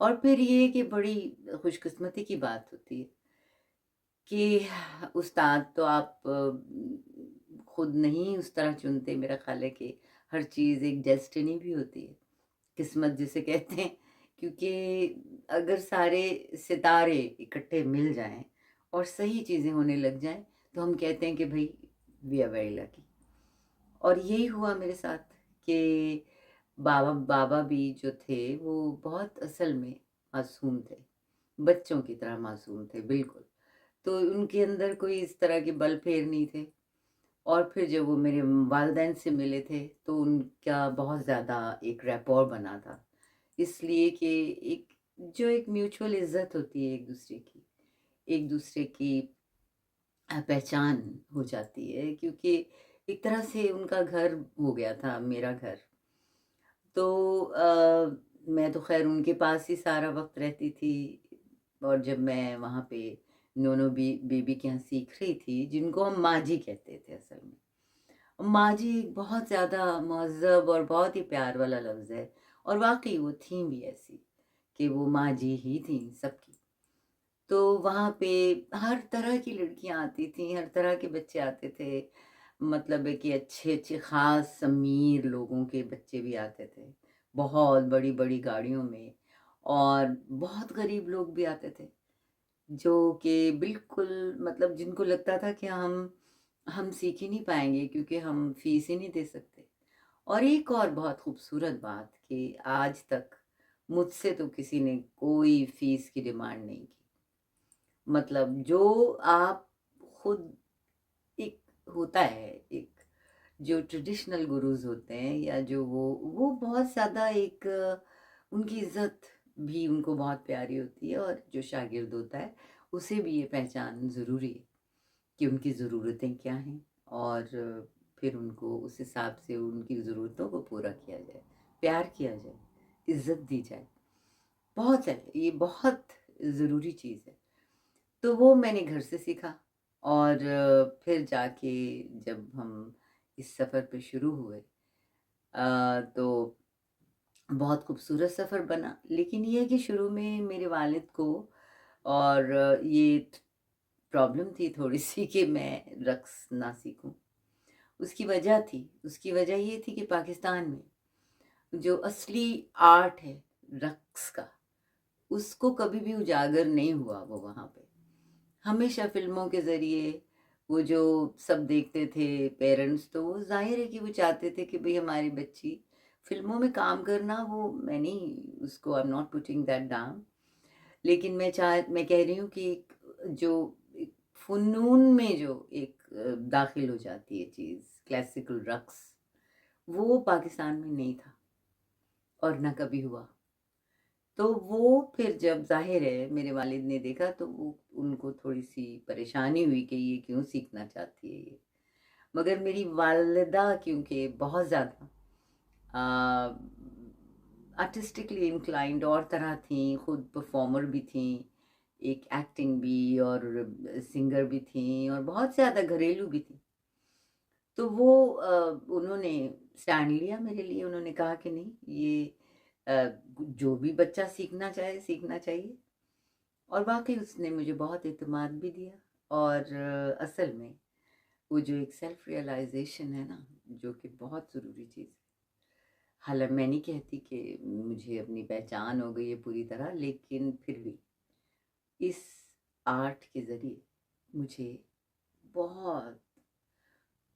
اور پھر یہ کہ بڑی خوش قسمتی کی بات ہوتی ہے کہ استاد تو آپ خود نہیں اس طرح چنتے. میرا خیال ہے کہ ہر چیز ایک ڈیسٹنی بھی ہوتی ہے، قسمت جسے کہتے ہیں. کیونکہ اگر سارے ستارے اکٹھے مل جائیں اور صحیح چیزیں ہونے لگ جائیں تو ہم کہتے ہیں کہ بھائی وی آر ویری لکی. اور یہی ہوا میرے ساتھ کہ بابا بھی جو تھے وہ بہت اصل میں معصوم تھے، بچوں کی طرح معصوم تھے بالکل. تو ان کے اندر کوئی اس طرح کے بل پھیر نہیں تھے. اور پھر جب وہ میرے والدین سے ملے تھے تو ان کا بہت زیادہ ایک ریپور بنا تھا، اس لیے کہ ایک میوچول عزت ہوتی ہے ایک دوسرے کی پہچان ہو جاتی ہے. کیونکہ ایک طرح سے ان کا گھر ہو گیا تھا میرا گھر. تو میں تو خیر ان کے پاس ہی سارا وقت رہتی تھی. اور جب میں وہاں پہ نونو بیبی کے یہاں سیکھ رہی تھی، جن کو ہم ماں جی کہتے تھے اصل میں. ماں جی ایک بہت زیادہ مہذب اور بہت ہی پیار والا لفظ ہے، اور واقعی وہ تھیں بھی ایسی کہ وہ ماں جی ہی تھیں سب کی. تو وہاں پہ ہر طرح کی لڑکیاں آتی تھیں، ہر طرح کے بچے آتے تھے. مطلب ہے کہ اچھے اچھے خاص امیر لوگوں کے بچے بھی آتے تھے بہت بڑی بڑی گاڑیوں میں، اور بہت غریب لوگ بھی آتے تھے جو کہ بالکل مطلب جن کو لگتا تھا کہ ہم سیکھ ہی نہیں پائیں گے کیونکہ ہم فیس ہی نہیں دے سکتے. اور ایک اور بہت خوبصورت بات کہ آج تک مجھ سے تو کسی نے کوئی فیس کی ڈیمانڈ نہیں کی. مطلب جو آپ خود ایک ہوتا ہے، ایک جو ٹریڈیشنل گروز ہوتے ہیں یا جو وہ بہت زیادہ ایک ان کی عزت بھی ان کو بہت پیاری ہوتی ہے. اور جو شاگرد ہوتا ہے اسے بھی یہ پہچان ضروری ہے کہ ان کی ضرورتیں کیا ہیں، اور پھر ان کو اس حساب سے ان کی ضرورتوں کو پورا کیا جائے، پیار کیا جائے، عزت دی جائے. بہت ہے، یہ بہت ضروری چیز ہے. تو وہ میں نے گھر سے سیکھا. اور پھر جا کے جب ہم اس سفر پہ شروع ہوئے تو بہت خوبصورت سفر بنا. لیکن یہ ہے کہ شروع میں میرے والد کو اور یہ پرابلم تھی تھوڑی سی کہ میں رقص نہ سیکھوں. اس کی وجہ یہ تھی کہ پاکستان میں جو اصلی آرٹ ہے رقص کا، اس کو کبھی بھی اجاگر نہیں ہوا. وہ وہاں پہ ہمیشہ فلموں کے ذریعے وہ جو سب دیکھتے تھے پیرنٹس، تو وہ ظاہر ہے کہ وہ چاہتے تھے کہ بھئی ہماری بچی فلموں میں کام کرنا. وہ میں نہیں اس کو، I am not putting that down, لیکن میں کہہ رہی ہوں کہ جو ایک فنون میں جو ایک داخل ہو جاتی ہے چیز، کلاسیکل رقص، وہ پاکستان میں نہیں تھا اور نہ کبھی ہوا. تو وہ پھر جب ظاہر ہے میرے والد نے دیکھا تو ان کو تھوڑی سی پریشانی ہوئی کہ یہ کیوں سیکھنا چاہتی ہے یہ. مگر میری والدہ کیونکہ بہت زیادہ آرٹسٹکلی انکلائنڈ اور طرح تھیں، خود پرفارمر بھی تھیں، ایک ایکٹنگ بھی اور سنگر بھی تھیں، اور بہت زیادہ گھریلو بھی تھیں. تو وہ انہوں نے اسٹینڈ لیا میرے لیے. انہوں نے کہا کہ نہیں، یہ جو بھی بچہ سیکھنا چاہے سیکھنا چاہیے. اور واقعی اس نے مجھے بہت اعتماد بھی دیا. اور اصل میں وہ جو ایک سیلف ریئلائزیشن ہے نا، جو کہ بہت ضروری چیز ہے. حالانکہ میں نہیں کہتی کہ مجھے اپنی پہچان ہو گئی ہے پوری طرح، لیکن پھر بھی اس آرٹ کے ذریعے مجھے بہت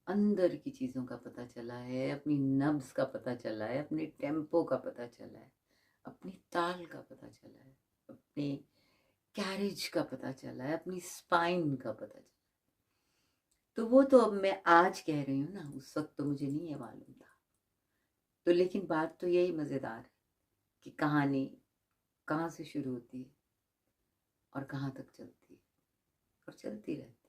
اندر کی چیزوں کا پتہ چلا ہے، اپنی نبض کا پتہ چلا ہے، اپنے ٹیمپو کا پتہ چلا ہے، اپنی تال کا پتہ چلا ہے، اپنے کیریج کا پتہ چلا ہے، اپنی سپائن کا پتہ چلا. تو وہ تو اب میں آج کہہ رہی ہوں نا، اس وقت تو مجھے نہیں ہے معلوم تھا. تو لیکن بات تو یہی مزیدار ہے کہ کہانی کہاں سے شروع ہوتی ہے اور کہاں تک چلتی ہے اور چلتی رہتی ہے.